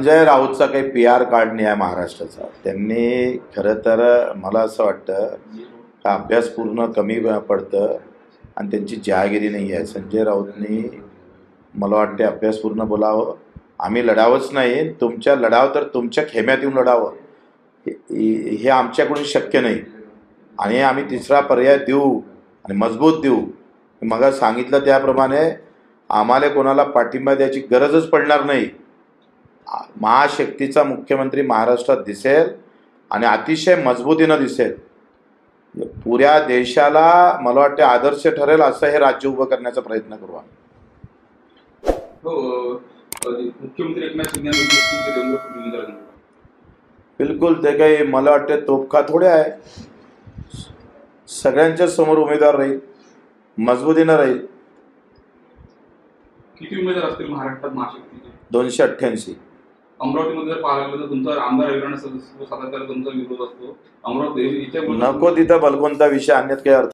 संजय राऊतचा काही PR card नाही आहे महाराष्ट्राचा. त्यांनी खरं तर मला असं वाटतं का अभ्यास पूर्ण कमी पडतं आणि त्यांची जहागिरी नाही आहे. संजय राऊतनी मला वाटते अभ्यासपूर्ण बोलावं. आम्ही लढावंच नाही, तुमच्या लढाव तर तुमच्या खेम्यात येऊन लढावं हे आमच्याकडून शक्य नाही. आणि आम्ही तिसरा पर्याय देऊ आणि मजबूत देऊ. मग सांगितलं त्याप्रमाणे आम्हाला कोणाला पाठिंबा द्यायची गरजच पडणार नाही. महाशक्तीचा मुख्यमंत्री महाराष्ट्रात दिसेल आणि अतिशय मजबूतीनं दिसेल. पुऱ्या देशाला मला वाटते आदर्श ठरेल असं हे राज्य उभं करण्याचा प्रयत्न करू आम्ही. मुख्यमंत्री एकनाथ शिंदे बिलकुल ते काही मला वाटते तोफखा थोडे आहे. सगळ्यांच्या समोर उमेदवार राहील, मजबूतीनं राहील. किती उमेदवार असतील महाराष्ट्रात महाशक्तीचे? 288. अमरावतीमध्ये जर पाहायला गेलं तर तुमचा आमदार सातत्याला तुमचा विरोध असतो. अमरावती नको तिथं बलकोनचा विषय आणण्यात काही अर्थ